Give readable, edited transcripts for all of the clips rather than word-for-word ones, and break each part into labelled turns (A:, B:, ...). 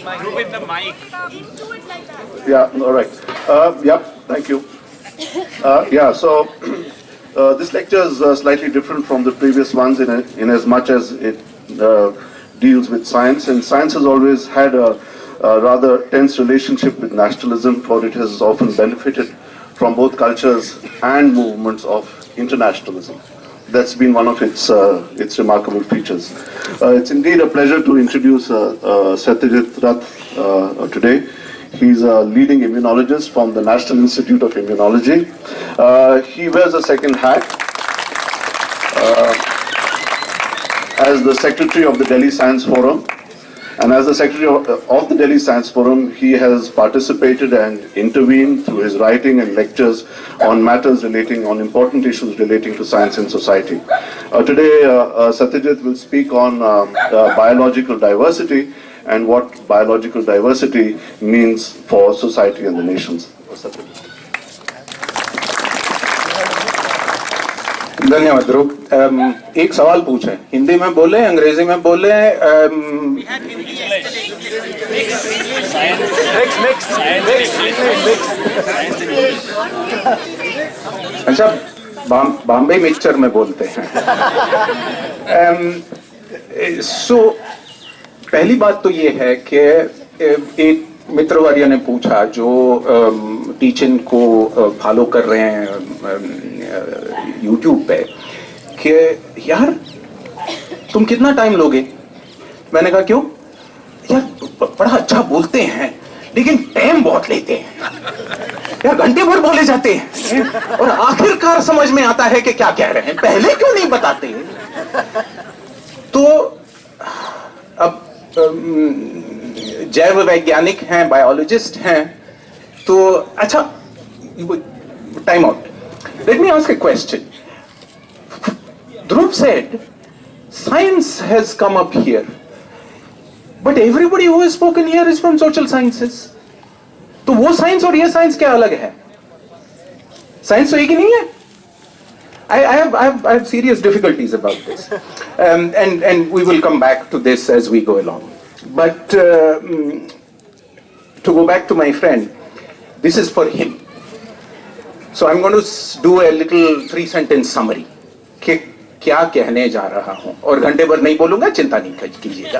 A: With the mic.
B: Yeah, all right. Yeah, thank you. Yeah, so this lecture is slightly different from the previous ones in as much as it deals with science. And science has always had a rather tense relationship with nationalism, for it has often benefited from both cultures and movements of internationalism. That's been one of its remarkable features. It's indeed a pleasure to introduce Satyajit Rath today. He's a leading immunologist from the National Institute of Immunology. He wears a second hat as the secretary of the Delhi Science Forum. And as the secretary of the Delhi Science Forum, he has participated and intervened through his writing and lectures on matters on important issues relating to science and society. Today, Satyajit will speak on biological diversity and what biological diversity means for society and the nations.
C: धन्यवाद ध्रुव। एक सवाल पूछें, हिंदी में बोले, अंग्रेजी में बोले? अच्छा, बॉम्बे मिक्सचर में बोलते हैं। पहली बात तो ये है कि एक मित्रवर्य ने पूछा जो टीचिंग को फॉलो कर रहे हैं YouTube पे कि यार तुम कितना टाइम लोगे? मैंने कहा क्यों? यार बड़ा अच्छा बोलते हैं लेकिन टाइम बहुत लेते हैं यार, घंटे भर बोले जाते हैं और आखिरकार समझ में आता है कि क्या कह रहे हैं, पहले क्यों नहीं बताते? तो अब जैव वैज्ञानिक हैं, बायोलॉजिस्ट हैं, तो अच्छा time out. Let me ask a question. Dhruv said, science has come up here, but everybody who has spoken here is from social sciences. तो वो साइंस और ये साइंस क्या अलग है? साइंस तो एक ही नहीं है? I have serious difficulties about this, and we will come back to this as we go along. But to go back to my friend, this is for him. So I'm going to do a little 3-sentence summary कि क्या कहने जा रहा हूं, और घंटे भर नहीं बोलूंगा, चिंता नहीं कीजिएगा,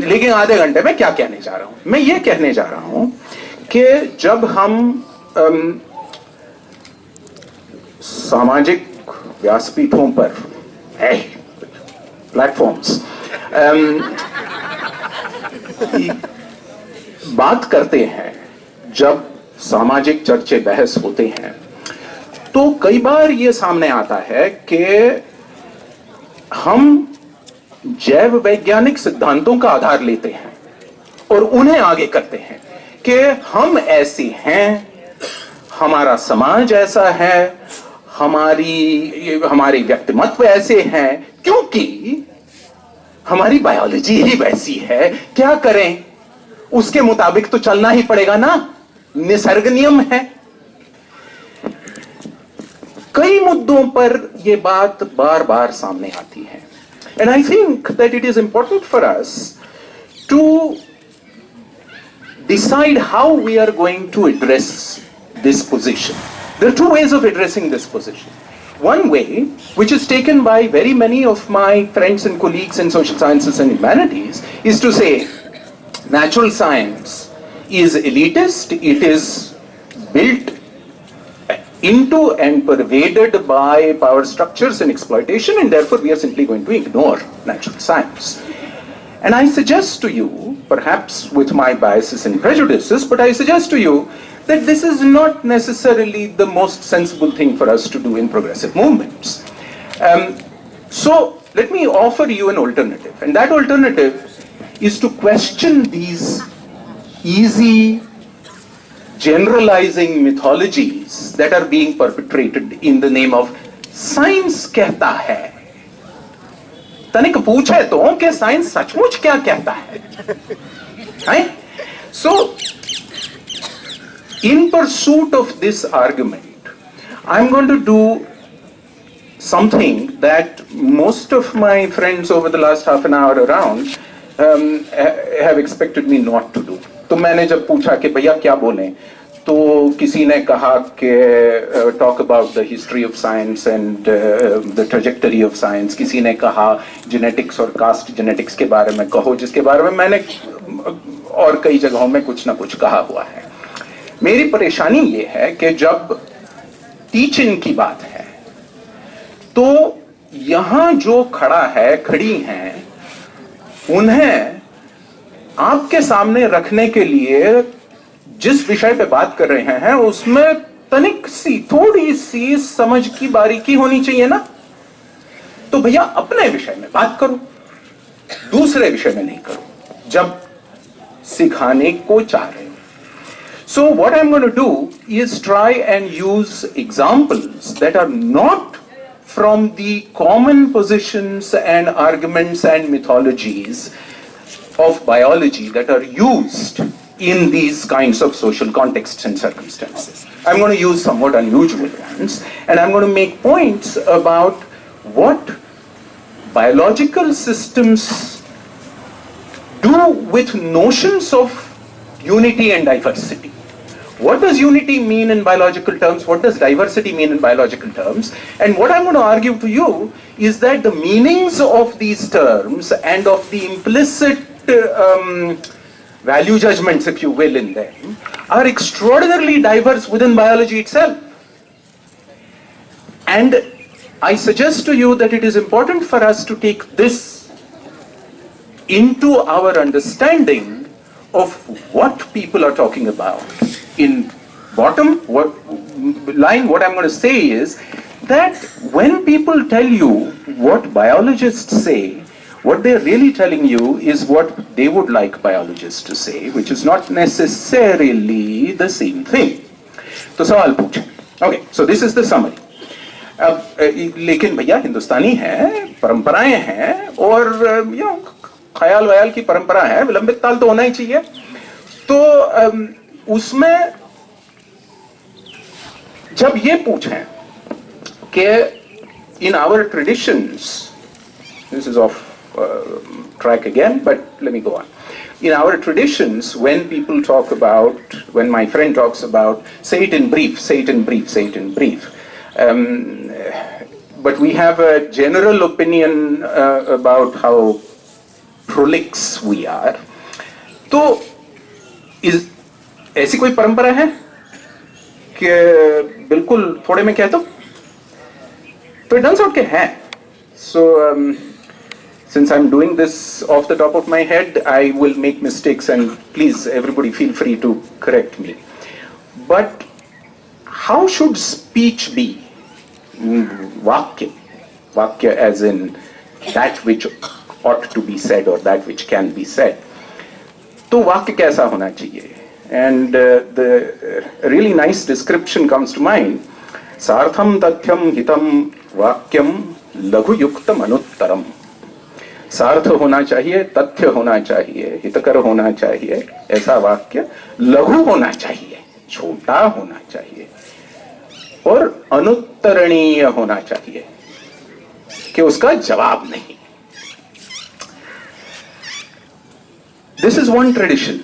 C: लेकिन आधे घंटे में क्या कहने जा रहा हूं। मैं ये कहने जा रहा हूं कि जब हम सामाजिक व्यासपीठों पर प्लेटफॉर्म्स बात करते हैं, जब सामाजिक चर्चे बहस होते हैं, तो कई बार ये सामने आता है कि हम जैव वैज्ञानिक सिद्धांतों का आधार लेते हैं और उन्हें आगे करते हैं कि हम ऐसे हैं, हमारा समाज ऐसा है, हमारे व्यक्तिमत्व ऐसे हैं क्योंकि हमारी बायोलॉजी ही वैसी है। क्या करें, उसके मुताबिक तो चलना ही पड़ेगा ना, निसर्ग नियम है। कई मुद्दों पर यह बात बार बार सामने आती है, and I think that it is important for us to decide how we are going to address this position. There are two ways of addressing this position. One way, which is taken by very many of my friends and colleagues in social sciences and humanities, is to say natural science is elitist, it is built into and pervaded by power structures and exploitation, and therefore we are simply going to ignore natural science. And I suggest to you, perhaps with my biases and prejudices, but I suggest to you that this is not necessarily the most sensible thing for us to do in progressive movements. So let me offer you an alternative, and that alternative is to question these easy generalizing mythologies that are being perpetrated in the name of science कहता है। तनिक पूछे तो कि science सचमुच क्या कहता है? So in pursuit of this argument, I'm going to do something that most of my friends over the last half an hour around have expected me not to do. तो मैंने जब पूछा कि भैया क्या बोलें, तो किसी ने कहा कि talk about the history of science and the trajectory of science, किसी ने कहा genetics और caste genetics के बारे में कहो, जिसके बारे में मैंने और कई जगहों में कुछ ना कुछ कहा हुआ है. मेरी परेशानी ये है कि जब टीचिंग की बात है, तो यहां जो खड़ा है, खड़ी हैं, उन्हें आपके सामने रखने के लिए जिस विषय पे बात कर रहे हैं उसमें तनिक सी, थोड़ी सी समझ की बारीकी होनी चाहिए ना. तो भैया अपने विषय में बात करो, दूसरे विषय में नहीं करो, जब सिखाने को चाह रहे हो. So what I'm going to do is try and use examples that are not from the common positions and arguments and mythologies of biology that are used in these kinds of social contexts and circumstances. I'm going to use somewhat unusual ones, and I'm going to make points about what biological systems do with notions of unity and diversity. What does unity mean in biological terms? What does diversity mean in biological terms? And what I'm going to argue to you is that the meanings of these terms and of the implicit value judgments, if you will, in them are extraordinarily diverse within biology itself. And I suggest to you that it is important for us to take this into our understanding of what people are talking about. In bottom line, what I'm going to say is that when people tell you what biologists say, what they're really telling you is what they would like biologists to say, which is not necessarily the same thing. तो सवाल पूछें. Okay, so this is the summary. अब लेकिन भैया हिंदुस्तानी है, परंपराएं हैं, और ख्याल वयाल की परंपरा है, विलंबित ताल तो होना ही चाहिए. तो उसमें जब ये पूछें कि in our traditions, this is off track again, but let me go on. In our traditions, when people talk about, when my friend talks about, say it in brief, say it in brief, say it in brief. But we have a general opinion about how prolix we are. तो ऐसी कोई परंपरा है कि बिल्कुल थोड़े में कह दो? तो it turns out कि है. So since I'm doing this off the top of my head, I will make mistakes, and please everybody feel free to correct me. But how should speech be? Vakya as in that which ought to be said or that which can be said. तो वाक्य कैसा होना चाहिए? And the really nice description comes to mind. सार्थम तथ्यम हितम वाक्यम लघु युक्तम अनुत्तरम. सार्थ होना चाहिए, तथ्य होना चाहिए, हितकर होना चाहिए, ऐसा वाक्य लघु होना चाहिए, छोटा होना चाहिए, और अनुत्तरणीय होना चाहिए, कि उसका जवाब नहीं. This is one tradition.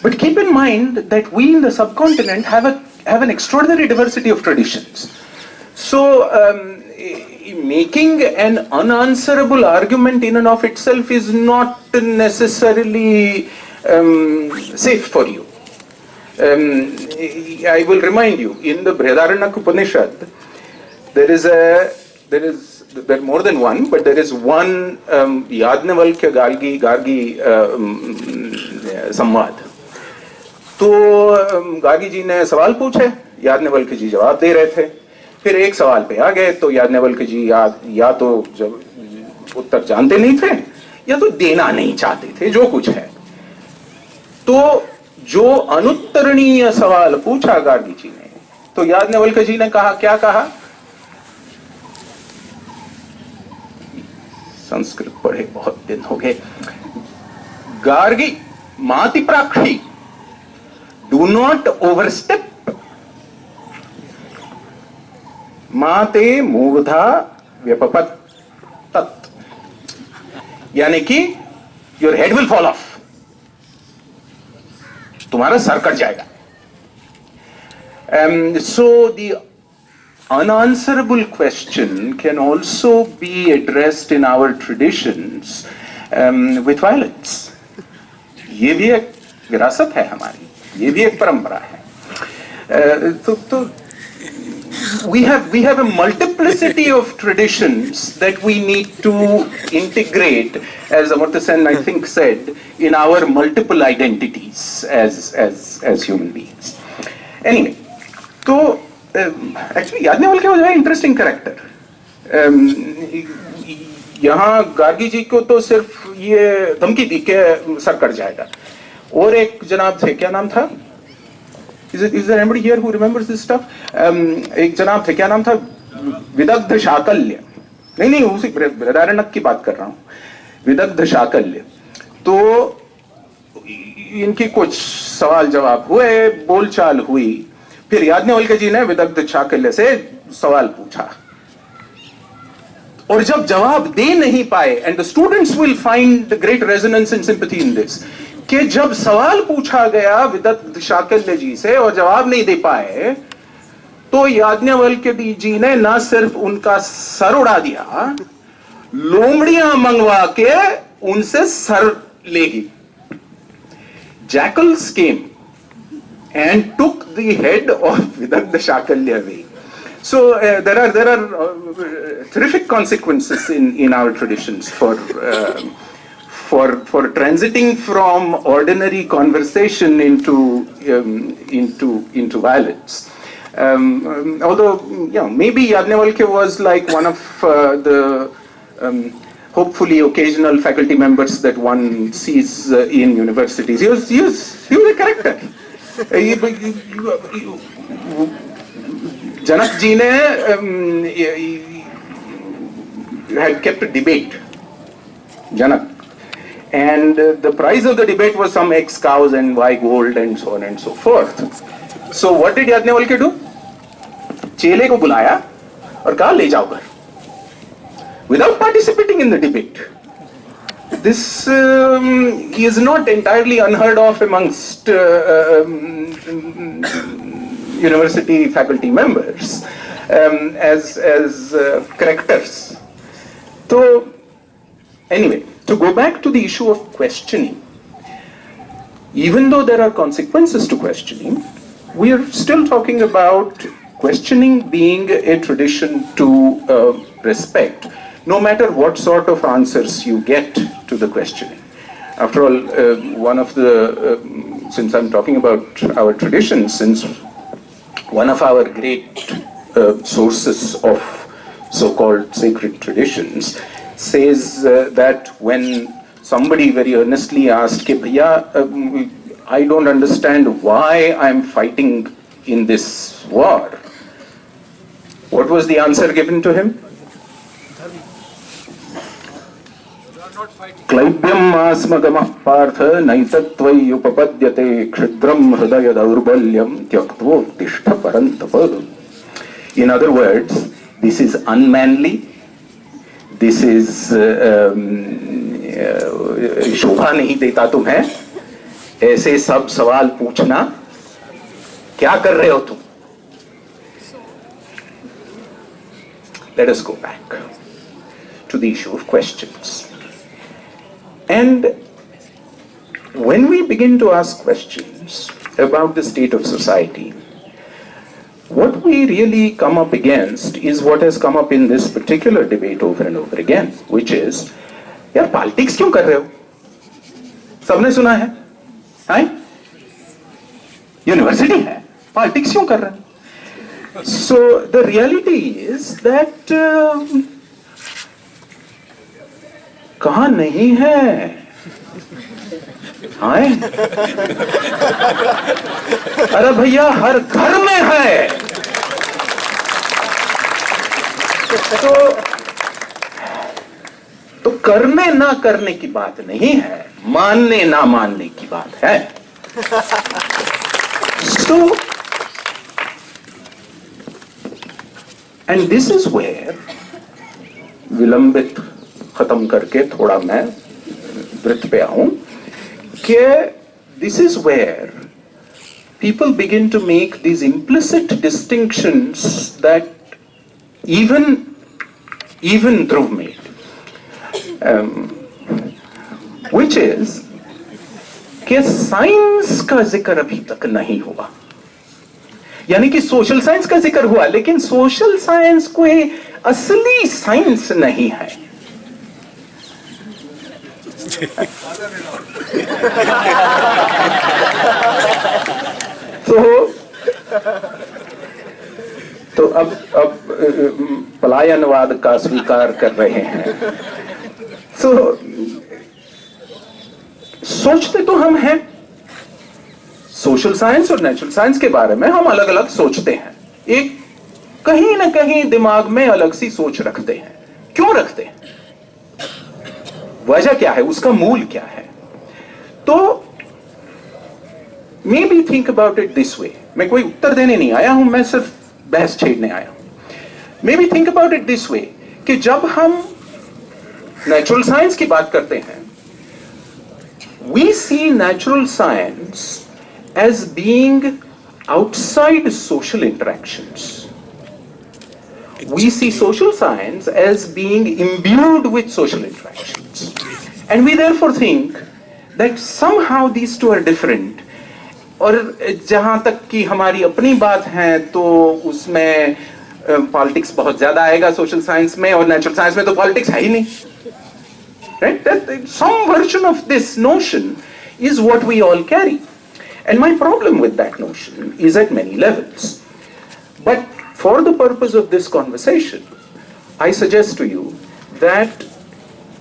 C: But keep in mind that we in the subcontinent have an extraordinary diversity of traditions. So making an unanswerable argument in and of itself is not necessarily safe for you. I will remind you, in the Brihadaranyaka Upanishad, there are more than one, but there is one Yajnavalkya Gargi संवाद. तो गार्गी जी ने सवाल पूछे, याज्ञवल्क्य जी जवाब दे रहे थे, फिर एक सवाल पे आ गए तो याज्ञवल्क्य जी या तो जब उत्तर जानते नहीं थे या तो देना नहीं चाहते थे, जो कुछ है. तो जो अनुत्तरणीय सवाल पूछा गार्गी जी ने, तो याज्ञवल्क्य जी ने कहा, क्या कहा? संस्कृत पढ़े बहुत दिन हो गए. Gargi माति प्राक्षी, do not overstep. माते मूर्धा व्यपपत तत्, यानी कि your head will fall off. तुम्हारा सर कट जाएगा. So the unanswerable question can also be addressed in our traditions with violence. ये भी एक विरासत है हमारी, ये भी एक परंपरा है. तो we have a multiplicity of traditions that we need to integrate, as Amartya Sen I think said, in our multiple identities as human beings. Anyway, तो एक्चुअली याज्ञवल्क्य के was very interesting character. यहाँ गार्गी जी को तो सिर्फ ये धमकी दी कि सर कट जाएगा. और एक जनाब थे, क्या नाम था? Is there anybody here who remembers this stuff? एक जनाब थे, क्या नाम था? विदग्ध शाकल्य. नहीं उसी बृहदारण्यक की बात कर रहा हूँ. विदग्ध शाकल्य. तो इनकी कुछ सवाल जवाब हुए, बोलचाल हुई. फिर याज्ञवल्क्य जी ने विदग्ध शाकल्य से सवाल पूछा. और जब जवाब दे नहीं पाए, and the students will find great resonance and sympathy in this, कि जब सवाल पूछा गया विदग्ध शाकल्य जी से और जवाब नहीं दे पाए, तो याज्ञवल्क्य जी ने ना सिर्फ उनका सर उड़ा दिया, लोमड़ियां मंगवा के उनसे सर लेगी. Jackals came and took the head of Vidagdha Shakalya away. So there are terrific consequences in our traditions for transiting from ordinary conversation into violence. Although maybe Yajnavalkya was like one of the hopefully occasional faculty members that one sees in universities. He was a character. Janak ji ne had kept a debate. Janak. And the prize of the debate was some X cows and Y gold and so on and so forth. So what did Yajnavalkya do? चेले को बुलाया और कहा ले जाओ घर. Without participating in the debate. This is not entirely unheard of amongst university faculty members as characters. So anyway, to go back to the issue of questioning, even though there are consequences to questioning, we are still talking about questioning being a tradition to respect, no matter what sort of answers you get to the questioning. After all, one of the, since I'm talking about our traditions, since one of our great sources of so-called sacred traditions says that when somebody very earnestly asked, Bhaiya, I don't understand why I'm fighting in this war, what was the answer given to him? क्लैब्यम आस्मगमः Partha नैतत्वयि उपपद्यते क्षुद्रम हृदय दौर्बल्यम त्यक्त्वोत्तिष्ठ परन्तप. In other words, this is unmanly, this is शोभा नहीं देता तुम्हें, ऐसे सब सवाल पूछना, क्या कर रहे हो तुम? Let us go back to the issue of questions. And when we begin to ask questions about the state of society, what we really come up against is what has come up in this particular debate over and over again, which is, यार politics क्यों कर रहे हो? सबने सुना है? University है, politics क्यों कर रहे हो? So the reality is that कहाँ नहीं है? अरे भैया हर घर में है. तो करने ना करने की बात नहीं है, मानने ना मानने की बात है. So, and this is where विलंबित खत्म करके थोड़ा मैं वृत्त पे आऊं कि this is where people begin to make these implicit distinctions that even Dhruv made, which is कि साइंस का जिक्र अभी तक नहीं हुआ. यानी कि सोशल साइंस का जिक्र हुआ, लेकिन सोशल साइंस कोई असली साइंस नहीं है. तो अब पलायनवाद का स्वीकार कर रहे हैं. तो सोचते तो हम हैं, सोशल साइंस और नेचुरल साइंस के बारे में हम अलग अलग सोचते हैं. एक कहीं ना कहीं दिमाग में अलग सी सोच रखते हैं. क्यों रखते हैं? वजह क्या है? उसका मूल क्या है? तो may be think about it this way. मैं कोई उत्तर देने नहीं आया हूं, मैं सिर्फ बहस छेड़ने आया हूं. May be think about it this way कि जब हम नेचुरल साइंस की बात करते हैं, we see natural science as being outside social interactions. We see social science as being imbued with social interactions. And we therefore think that somehow these two are different. और जहां तक कि हमारी अपनी बात है तो उसमें पॉलिटिक्स बहुत ज्यादा आएगा सोशल साइंस में, और नेचुरल साइंस में तो पॉलिटिक्स है ही नहीं. Right? That some version of this notion is what we all carry. And my problem with that notion is at many levels. But for the purpose of this conversation, I suggest to you that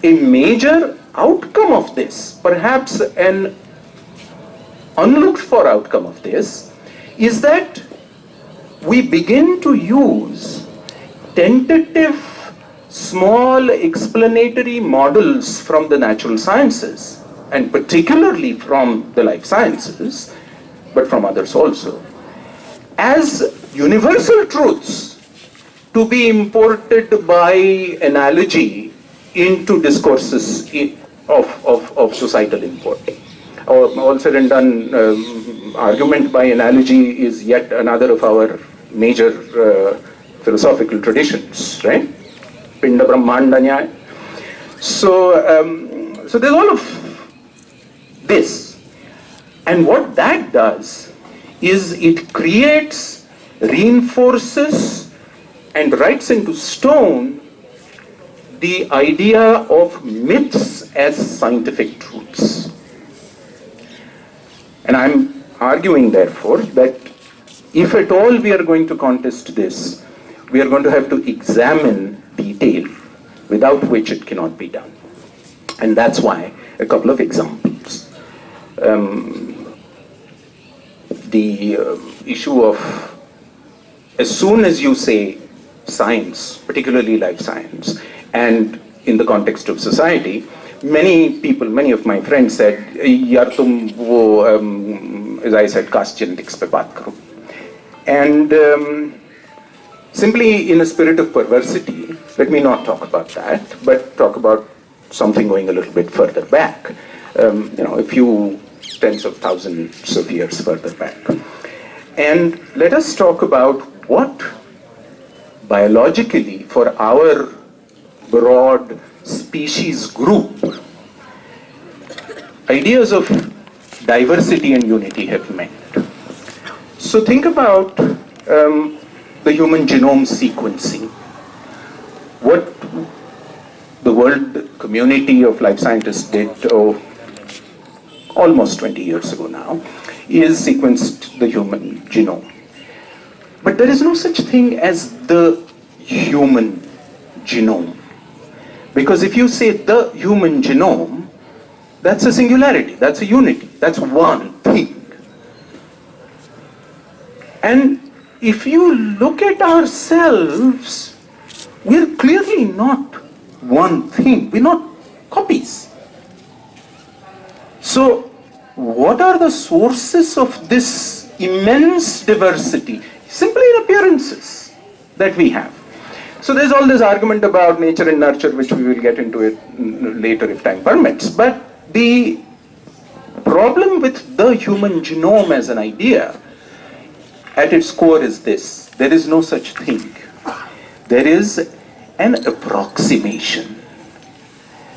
C: a major outcome of this, perhaps an unlooked for outcome of this, is that we begin to use tentative small explanatory models from the natural sciences, and particularly from the life sciences, but from others also, as universal truths to be imported by analogy into discourses of societal import. All said and done, argument by analogy is yet another of our major philosophical traditions, right? Pinda Brahmanda Nyaya. So there's all of this. And what that does is it creates, reinforces, and writes into stone the idea of myths as scientific truths. And I'm arguing, therefore, that if at all we are going to contest this, we are going to have to examine detail, without which it cannot be done. And that's why a couple of examples. The issue of, as soon as you say science, particularly life science, and in the context of society, many people, many of my friends said, yaar tum wo, as I said, caste genetics pe baat karo. And simply in a spirit of perversity, let me not talk about that, but talk about something going a little bit further back, a few tens of thousands of years further back. And let us talk about what biologically, for our broad species group, ideas of diversity and unity have meant. So think about the human genome sequencing. What the world community of life scientists did almost 20 years ago now is sequenced the human genome. But there is no such thing as the human genome. Because if you say the human genome, that's a singularity, that's a unity, that's one thing. And if you look at ourselves, we're clearly not one thing, we're not copies. So, what are the sources of this immense diversity? Simply in appearances that we have. So there's all this argument about nature and nurture, which we will get into it later if time permits. But The problem with the human genome as an idea at its core is this: there is no such thing. There is an approximation.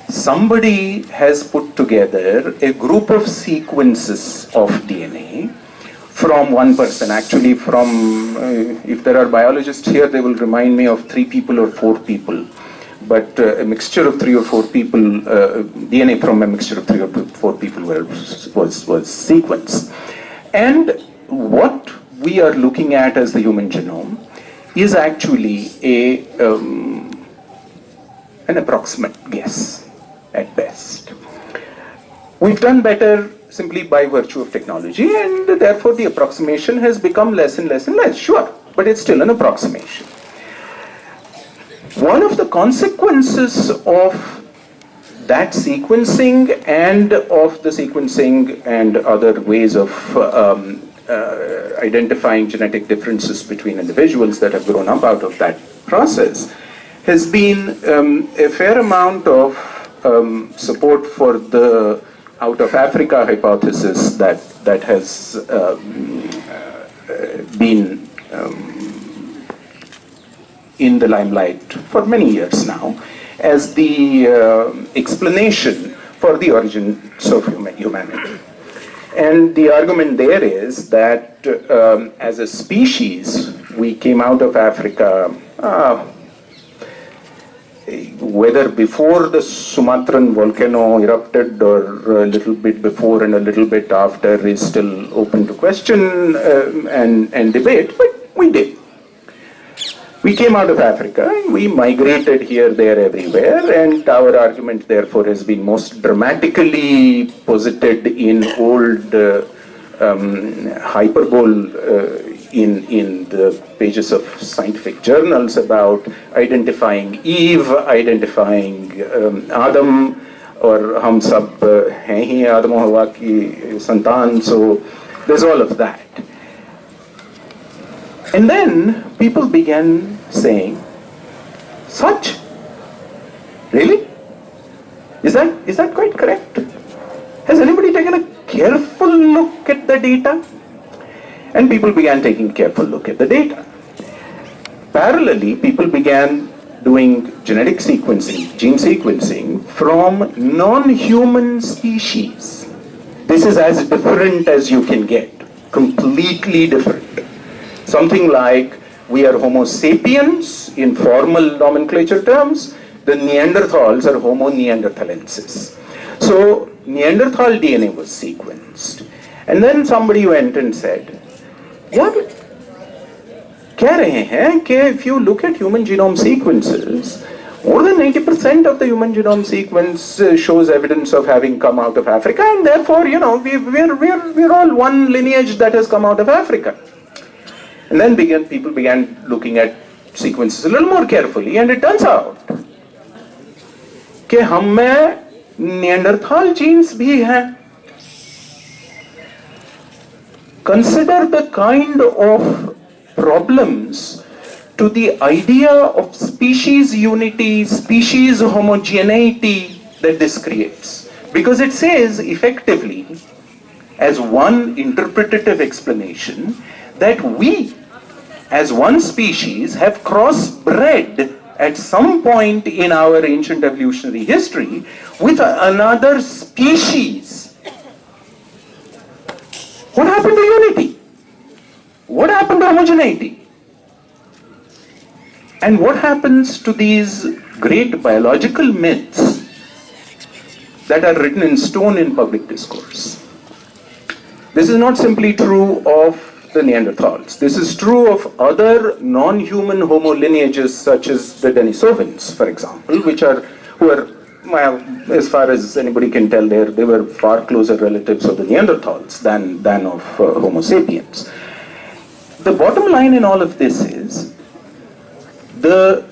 C: Somebody has put together a group of sequences of DNA from one person. Actually, if there are biologists here, they will remind me of 3 people or 4 people. But a mixture of 3 or 4 people, DNA from a mixture of 3 or 4 people was sequenced. And what we are looking at as the human genome is actually an approximate guess at best. We've done better simply by virtue of technology, and therefore the approximation has become less and less and less, sure, but it's still an approximation. One of the consequences of that sequencing and of the sequencing and other ways of identifying genetic differences between individuals that have grown up out of that process has been a fair amount of support for the out of Africa hypothesis that has been in the limelight for many years now as the explanation for the origins of humanity. And the argument there is that as a species, we came out of Africa, whether before the Sumatran volcano erupted or a little bit before and a little bit after is still open to question and debate, but we did. We came out of Africa, and we migrated here, there, everywhere, and our argument therefore has been most dramatically posited in old hyperbole in the pages of scientific journals about identifying Eve, identifying Adam, or hum sab hain hi Adam aur Hawa ki santan, so there's all of that. And then people began saying, such? Really? Is that quite correct? Has anybody taken a careful look at the data? And people began taking a careful look at the data. Parallelly, people began doing genetic sequencing, gene sequencing from non-human species. This is as different as you can get, completely different. Something like we are Homo sapiens in formal nomenclature terms, the Neanderthals are Homo neanderthalensis. So Neanderthal DNA was sequenced. And then somebody went and said, यार कह रहे हैं कि if you look at human genome sequences, more than 90% of the human genome sequence shows evidence of having come out of Africa, and therefore, we're all one lineage that has come out of Africa. And then people began looking at sequences a little more carefully, and it turns out कि हम में Neanderthal genes भी हैं. Consider the kind of problems to the idea of species unity, species homogeneity that this creates. Because it says effectively, as one interpretative explanation, that we, as one species, have crossbred at some point in our ancient evolutionary history with another species. What happened to unity? What happened to homogeneity? And what happens to these great biological myths that are written in stone in public discourse? This is not simply true of the Neanderthals. This is true of other non-human Homo lineages such as the Denisovans, for example, who are, well, as far as anybody can tell, they were far closer relatives of the Neanderthals than of Homo sapiens. The bottom line in all of this is the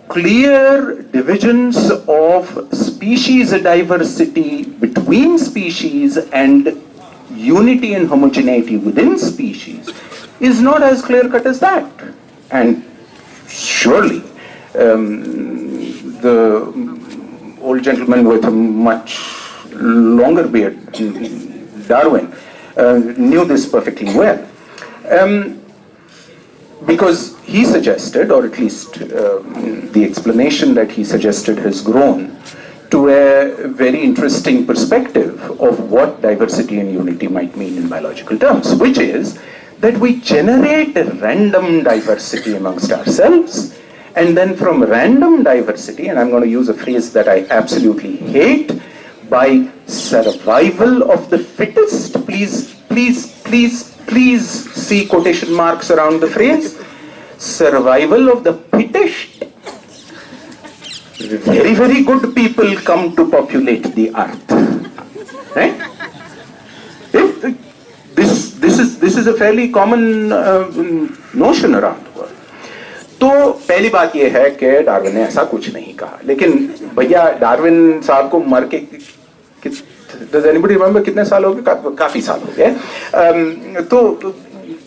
C: clear divisions of species diversity between species and unity and homogeneity within species is not as clear-cut as that. And surely the old gentleman with a much longer beard, Darwin, knew this perfectly well. Because he suggested, or at least the explanation that he suggested has grown to a very interesting perspective of what diversity and unity might mean in biological terms, which is that we generate a random diversity amongst ourselves, and then from random diversity, and I'm going to use a phrase that I absolutely hate, by survival of the fittest, please see quotation marks around the phrase, survival of the fittest, very, very good people come to populate the earth. Right? This is a fairly common notion around the world. तो पहली बात यह है कि Darwin ने ऐसा कुछ नहीं कहा, लेकिन भैया डार्विन साहब को मर के does anybody remember कितने साल हो गए? काफी साल हो गए. तो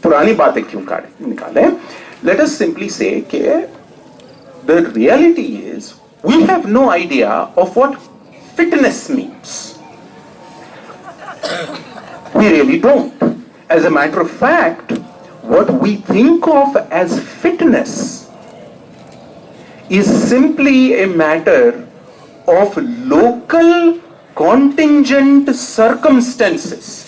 C: पुरानी बातें क्यों निकालें? Let us simply say कि the reality is we have no idea of what fitness means. We really don't. As a matter of fact, what we think of as fitness is simply a matter of local contingent circumstances.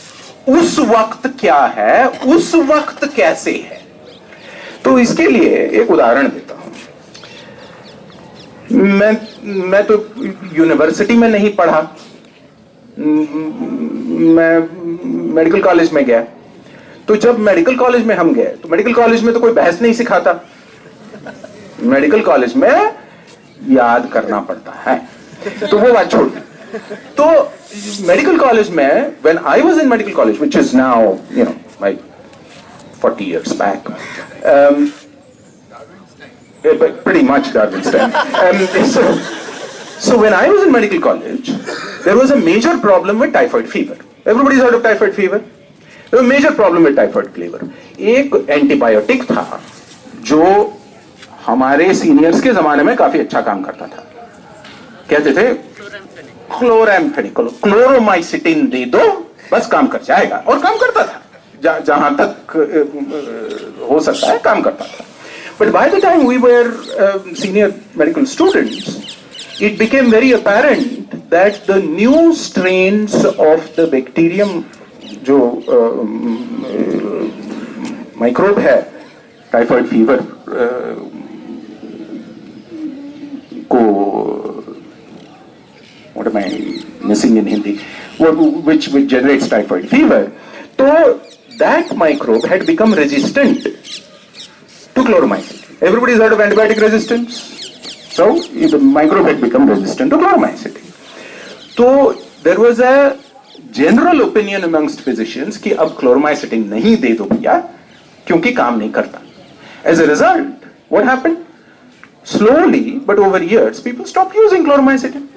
C: उस वक्त क्या है, उस वक्त कैसे है. तो इसके लिए एक उदाहरण देता हूं. मैं तो यूनिवर्सिटी में नहीं पढ़ा, मैं मेडिकल कॉलेज में गया. तो जब मेडिकल कॉलेज में हम गए तो मेडिकल कॉलेज में तो कोई बहस नहीं सिखाता. मेडिकल कॉलेज में याद करना पड़ता है. तो वो बात छोड़. तो मेडिकल कॉलेज में when I was in medical college, which is now, like 40 years back, pretty much Darwin's time. So when I was in medical college, there was a major problem with typhoid fever. Everybody's heard of typhoid fever? There was a major problem with typhoid fever. एक antibiotic था जो हमारे seniors के जमाने में काफी अच्छा काम करता था. कहते थे क्लोराम्फेनिकोल, क्लोरोमाइसिटिन दे दो बस काम कर जाएगा, और काम करता था. जहां तक हो सकता है काम करता था. But by the time we were senior medical students, it became very apparent that the new strains of the bacterium, जो microbe है typhoid fever को, what am I missing in Hindi, which generates typhoid fever, so that microbe had become resistant to chloromycin. Everybody's heard of antibiotic resistance? So the microbe had become resistant to chloromycin. So there was a general opinion amongst physicians कि अब chloromycin नहीं दे दो भैया क्योंकि काम नहीं करता. As a result, what happened? Slowly, but over years, people stopped using chloromycin.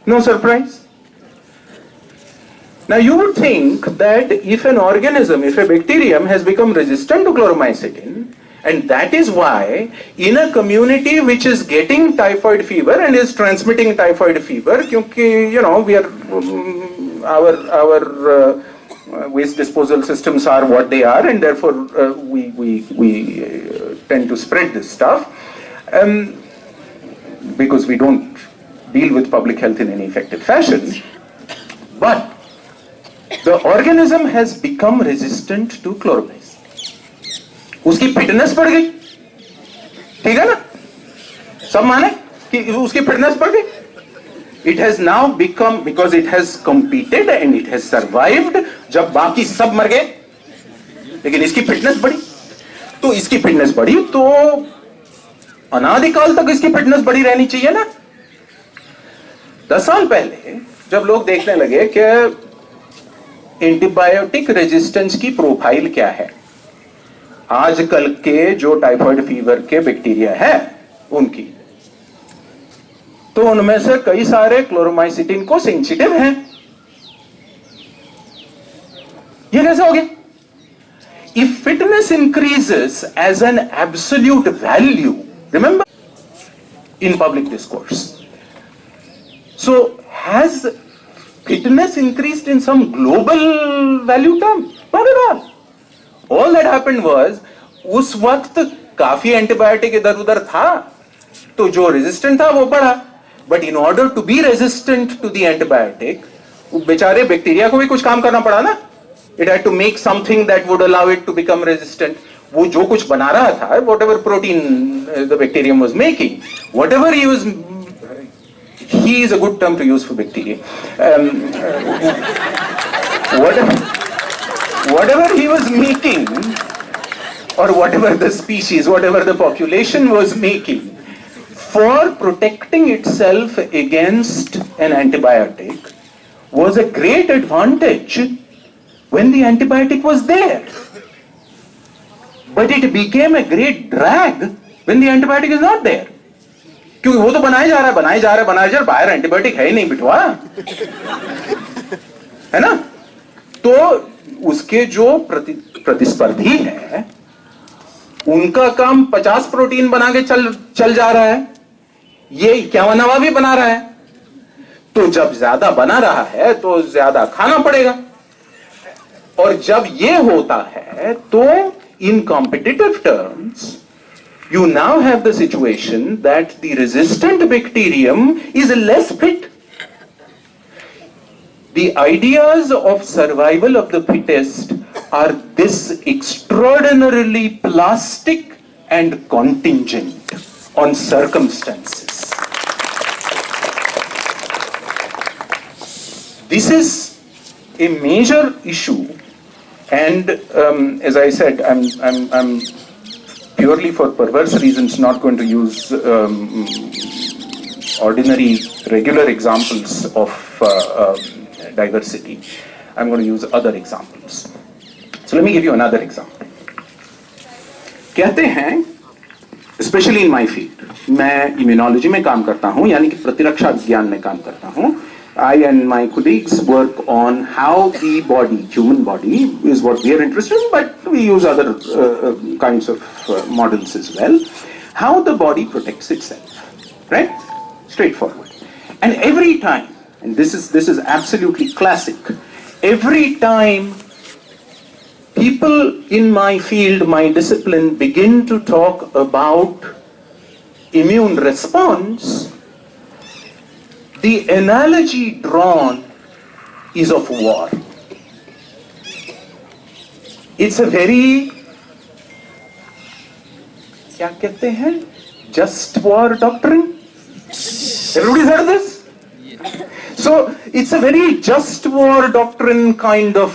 C: No surprise. Now you would think that if an organism, if a bacterium has become resistant to chloromycin, and that is why in a community which is getting typhoid fever and is transmitting typhoid fever, क्योंकि we are our waste disposal systems are what they are, and therefore we tend to spread this stuff because we don't deal with public health in any effective fashion. But the organism has become resistant to chloromycin. उसकी fitness बढ़ गई. ठीक है ना? सब माने कि उसकी फिटनेस बढ़ गई. It has now become, because it has competed and it has survived, जब बाकी सब मर गए, लेकिन इसकी फिटनेस बढ़ी. तो इसकी फिटनेस बढ़ी तो अनादिकाल तक इसकी फिटनेस बढ़ी रहनी चाहिए ना. 10 साल पहले जब लोग देखने लगे कि एंटीबायोटिक रेजिस्टेंस की प्रोफाइल क्या है, आजकल के जो टाइफाइड फीवर के बैक्टीरिया है उनकी, तो उनमें से कई सारे क्लोरोमाइसिटिन को सेंसिटिव हैं. ये कैसे हो गया? If fitness increases as an absolute value, remember, in public discourse, so has fitness increased in some global value term? Not at all. All that happened was, उस वक्त काफी एंटीबायोटिक इधर उधर था, तो जो रेजिस्टेंट था वो बढ़ा. But in order to be resistant to the antibiotic, बेचारे बैक्टीरिया को भी कुछ काम करना पड़ा ना. It had to make something that would allow it to become resistant. वो जो कुछ बना रहा था, whatever protein the bacterium was making, whatever he is a good term to use for bacteria. Whatever he was making, or whatever the species, whatever the population was making, for protecting itself against an antibiotic, was a great advantage when the antibiotic was there. But it became a great drag when the antibiotic is not there. क्योंकि वो तो बनाया जा रहा है, बाहर antibiotic है ही नहीं बिटवा, है ना. तो उसके जो प्रतिस्पर्धी है, उनका काम 50 प्रोटीन बना के चल जा रहा है, ये 51वां भी बना रहा है. तो जब ज्यादा बना रहा है तो ज्यादा खाना पड़ेगा. और जब ये होता है तो in competitive terms, you now have the situation that the resistant bacterium is less fit. The ideas of survival of the fittest are this extraordinarily plastic and contingent on circumstances. This is a major issue. And as I said, I'm purely for perverse reasons not going to use ordinary, regular examples of diversity. I'm going to use other examples. So let me give you another example. कहते हैं, especially in my field, मैं immunology में काम करता हूँ, यानी कि प्रतिरक्षा विज्ञान में काम करता हूँ. I and my colleagues work on how the body, human body, is what we are interested in, but we use other kinds of models as well. How the body protects itself, right? Straightforward. And every time, and this is absolutely classic, every time people in my field, my discipline, begin to talk about immune response, the analogy drawn is of war. It's a very, क्या कहते हैं, just war doctrine? Everybody's heard this? So it's a very just war doctrine kind of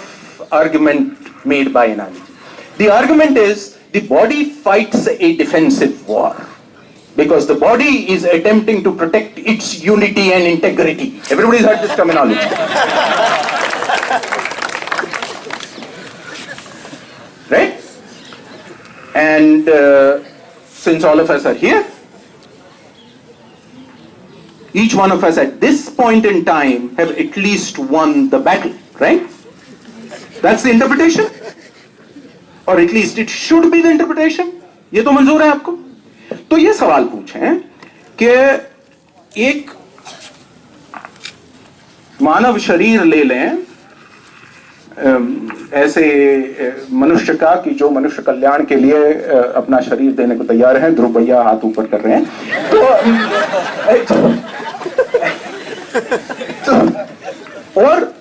C: argument made by analogy. The argument is the body fights a defensive war because the body is attempting to protect its unity and integrity. Everybody's heard this terminology. Right? And since all of us are here, each one of us at this point in time have at least won the battle, right? That's the interpretation? Or at least it should be the interpretation? ये तो मंजूर है आपको? तो ये सवाल पूछें कि एक मानव शरीर ले लें ऐसे मनुष्य का कि जो मनुष्य कल्याण के लिए अपना शरीर देने को तैयार हैं. ध्रुव भैया हाथ ऊपर कर रहे हैं. तो और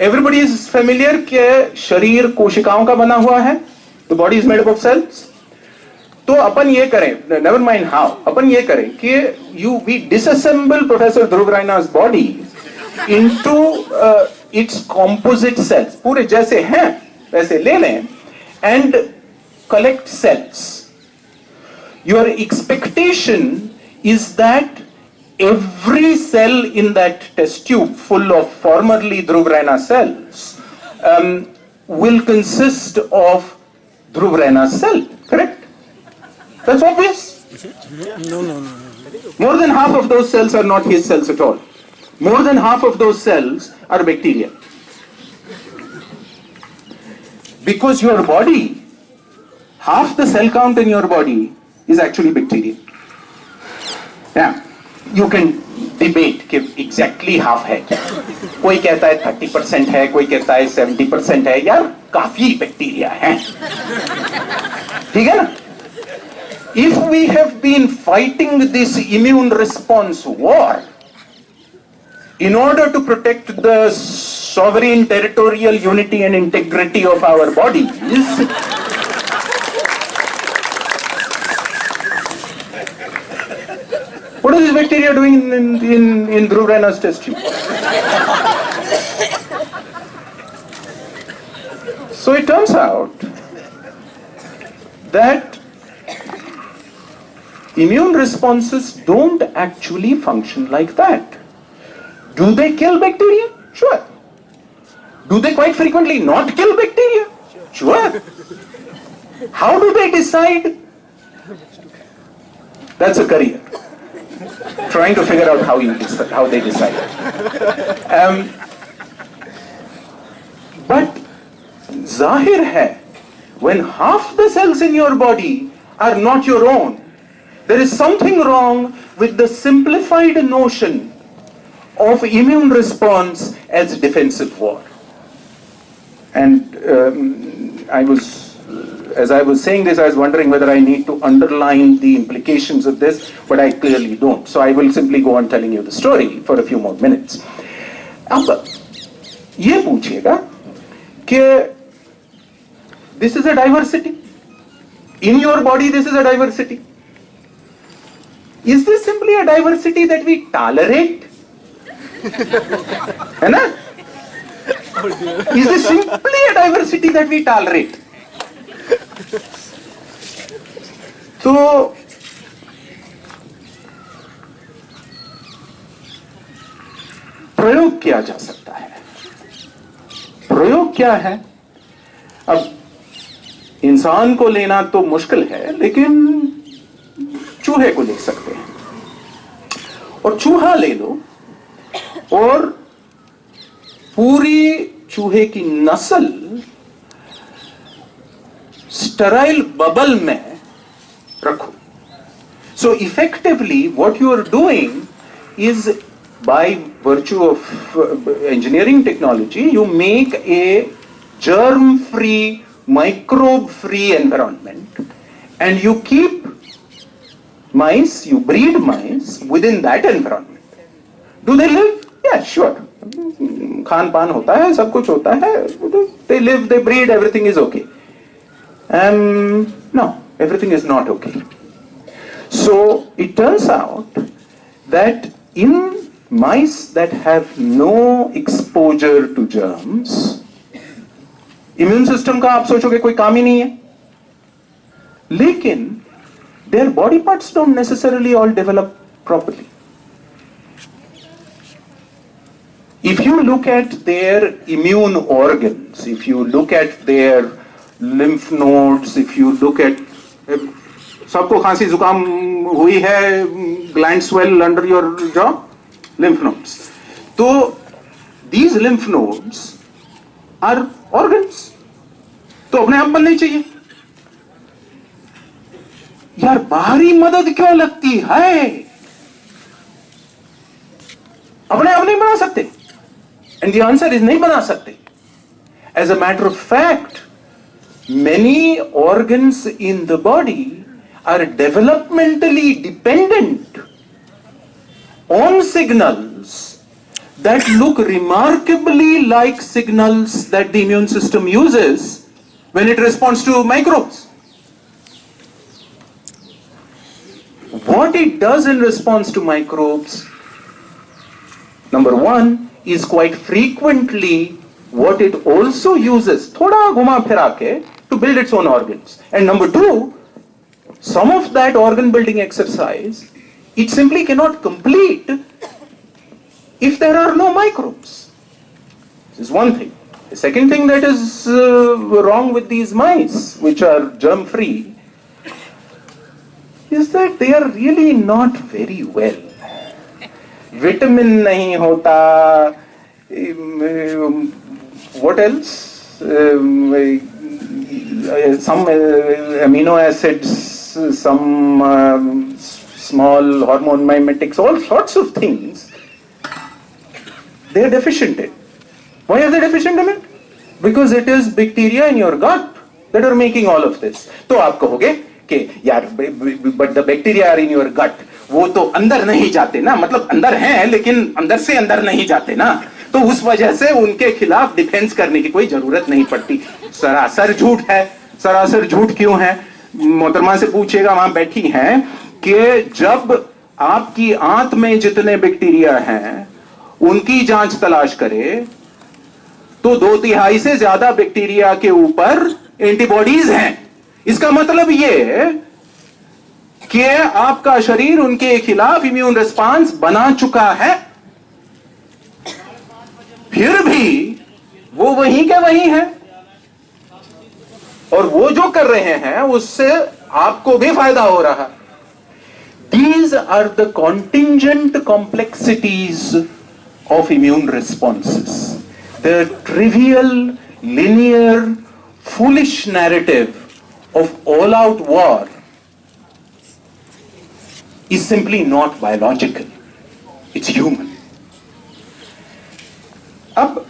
C: एवरीबडी इज फेमिलियर कि शरीर कोशिकाओं का बना हुआ है. The body is made up of cells. तो अपन ये करें, नेवर माइंड हाउ, अपन ये करें कि we disassemble professor Dhruv Raina's body into its composite cells. पूरे जैसे हैं वैसे ले लें and collect cells. Your expectation is that every cell in that test tube full of formerly Dhruv Raina cells will consist of Dhruv Raina's cell, correct? That's obvious.
A: No.
C: More than half of those cells are not his cells at all. More than half of those cells are bacteria. Because your body, half the cell count in your body is actually bacteria. Yeah. You can debate कि exactly half है, कोई कहता है 30% है, कोई कहता है 70% है, यार काफी बैक्टीरिया है, ठीक है ना? If we have been fighting this immune response war in order to protect the sovereign territorial unity and integrity of our bodies, what is this bacteria doing in Dhruv Raina's test tube? So it turns out that immune responses don't actually function like that. Do they kill bacteria? Sure. Do they quite frequently not kill bacteria? Sure. How do they decide? That's a career. Trying to figure out how they decide. But zahir hai, when half the cells in your body are not your own, there is something wrong with the simplified notion of immune response as defensive war. And as I was saying this, I was wondering whether I need to underline the implications of this, but I clearly don't. So I will simply go on telling you the story for a few more minutes. अब ये पूछिएगा कि this is a diversity. In your body, this is a diversity. Is this simply a diversity that we tolerate? है ना? Is this simply a diversity that we tolerate? तो प्रयोग किया जा सकता है. प्रयोग क्या है? अब इंसान को लेना तो मुश्किल है, लेकिन चूहे को ले सकते हैं. और चूहा ले लो और पूरी चूहे की नस्ल स्टेराइल बबल में रखो. So effectively what you are doing is, by virtue of engineering technology, you make a germ-free, microbe-free environment, and you keep mice, you breed mice within that environment. Do they live? Yeah, sure. Khan पान होता है, सब कुछ होता है. They live, they breed, everything is okay. No, everything is not okay. So it turns out that in mice that have no exposure to germs, immune system का आप सोचोगे कोई काम ही नहीं है. लेकिन their body parts don't necessarily all develop properly. If you look at their immune organs, if you look at their lymph nodes, if you look at सबको खांसी जुकाम हुई है, gland swell under your jaw, lymph nodes. तो these lymph nodes are organs. तो अपने आप बनने चाहिए. यार बाहरी मदद क्यों लगती है? अपने आप नहीं बना सकते. And the answer is नहीं बना सकते. As a matter of fact, many organs in the body are developmentally dependent on signals that look remarkably like signals that the immune system uses when it responds to microbes. What it does in response to microbes, number one, is quite frequently what it also uses, thoda घुमा फिरा के, to build its own organs. And number two, some of that organ building exercise, it simply cannot complete if there are no microbes. This is one thing. The second thing that is wrong with these mice, which are germ-free, is that they are really not very well. Vitamin nahi hota, what else? Some amino acids, some small hormone mimetics, all sorts of things they are deficient in. Why are they deficient in it? Because it is bacteria in your gut that are making all of this. तो आप कहोगे कि यार but the bacteria are in your gut, वो तो अंदर नहीं जाते ना, मतलब अंदर हैं लेकिन अंदर से अंदर नहीं जाते ना, तो उस वजह से उनके खिलाफ डिफेंस करने की कोई जरूरत नहीं पड़ती. सरासर झूठ है. सरासर झूठ क्यों है? मोहतरमा से पूछिएगा, वहां बैठी हैं, कि जब आपकी आंत में जितने बैक्टीरिया हैं उनकी जांच तलाश करे तो 2/3 से ज्यादा बैक्टीरिया के ऊपर एंटीबॉडीज हैं. इसका मतलब ये कि आपका शरीर उनके खिलाफ इम्यून रिस्पांस बना चुका है. फिर भी वो वहीं के वहीं है, और वो जो कर रहे हैं उससे आपको भी फायदा हो रहा. These are the contingent complexities of immune responses. The trivial, linear, foolish narrative of all-out war is simply not biological. It's human. Ab,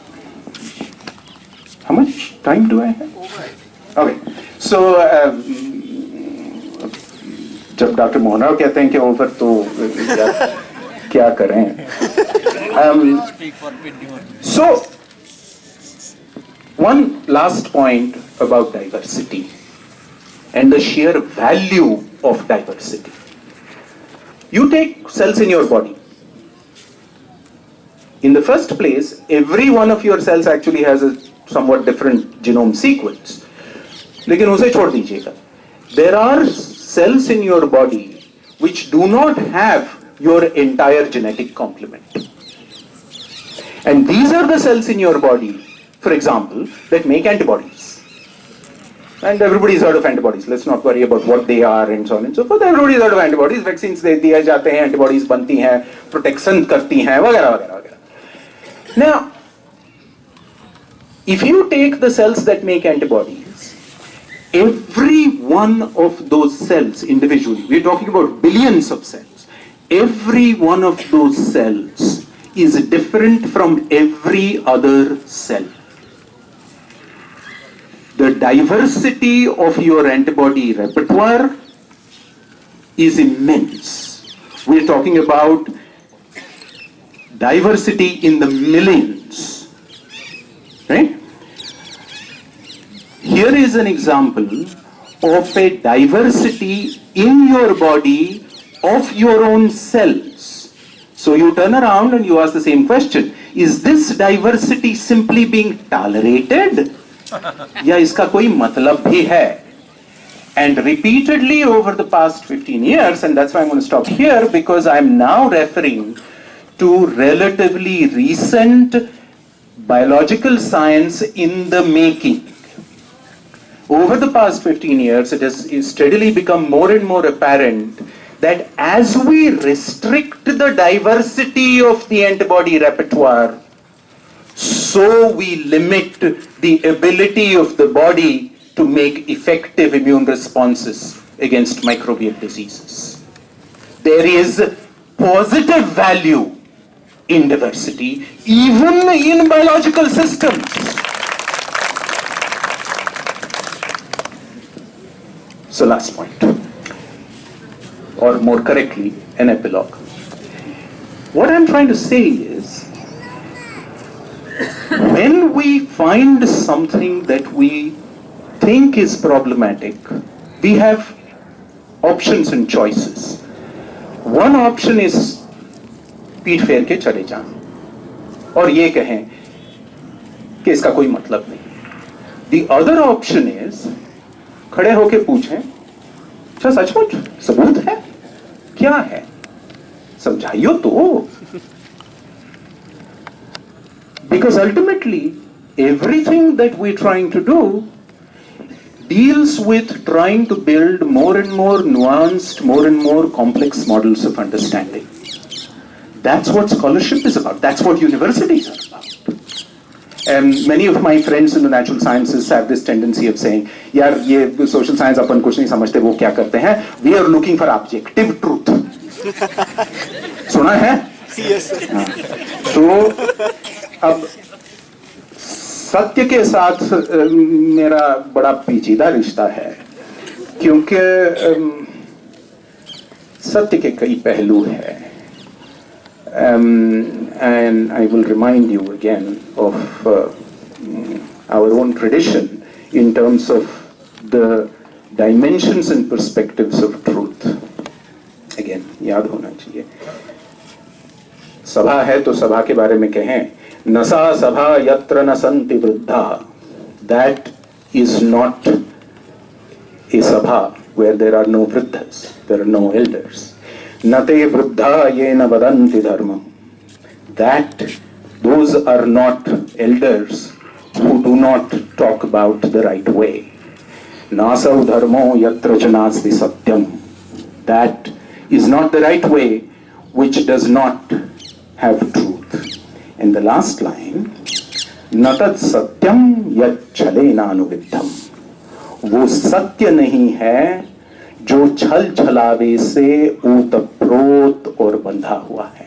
C: how much time do I have? Okay. So, जब doctor Mohanrao कहते हैं कि over, तो क्या करें? So, one last point about diversity and the sheer value of diversity. You take cells in your body. In the first place, every one of your cells actually has a somewhat different genome sequence. लेकिन उसे छोड़ दीजिएगा. There are cells in your body which do not have your entire genetic complement. And these are the cells in your body, for example, that make antibodies. And everybody's heard of antibodies. Let's not worry about what they are and so on and so forth. Everybody's heard of antibodies. Vaccines दे दिए जाते हैं, antibodies बनती हैं, protection करती हैं, वगैरह वगैरह वगैरह. Now, if you take the cells that make antibodies, every one of those cells individually, we're talking about billions of cells, every one of those cells is different from every other cell. The diversity of your antibody repertoire is immense. We're talking about diversity in the millions, right? Here is an example of a diversity in your body of your own cells. So you turn around and you ask the same question. Is this diversity simply being tolerated? या इसका कोई मतलब भी है? And repeatedly over the past 15 years, and that's why I'm going to stop here, because I'm now referring to relatively recent biological science in the making. Over the past 15 years, it has steadily become more and more apparent that as we restrict the diversity of the antibody repertoire, so we limit the ability of the body to make effective immune responses against microbial diseases. There is positive value in diversity, even in biological systems. So last point, or more correctly, an epilogue. What I'm trying to say is, when we find something that we think is problematic, we have options and choices. One option is पीठ फेर के चले जाएं और ये कहें कि इसका कोई मतलब नहीं. The other option is खड़े होके पूछें, अच्छा सचमुच सबूत है? क्या है? समझाइयो तो. Because ultimately, everything that we're trying to do deals with trying to build more and more nuanced, more and more complex models of understanding. That's what scholarship is about. That's what universities are about. And many of my friends in the natural sciences have this tendency of saying, यार ये social science अपन कुछ नहीं समझते, वो क्या करते हैं? We are looking for objective truth. सुना है?
A: Yes.
C: तो अब सत्य के साथ मेरा बड़ा पेचीदा रिश्ता है, क्योंकि सत्य के कई पहलू हैं. And I will remind you again of our own tradition in terms of the dimensions and perspectives of truth. Again, याद होना चाहिए. सभा है तो सभा के बारे में कहें, न सा सभा यत्र न सन्ति वृद्धा. That is not a sabha where there are no vriddhas, there are no elders. Nate vruddha yena vadanti dharmam. That those are not elders who do not talk about the right way. Nasau dharmo yatra cha nasti satyam. That is not the right way which does not have truth. And the last line, natat satyam yat chalena anuviddham. वो सत्य नहीं है जो छल छलावे से ओतप्रोत और बंधा हुआ है.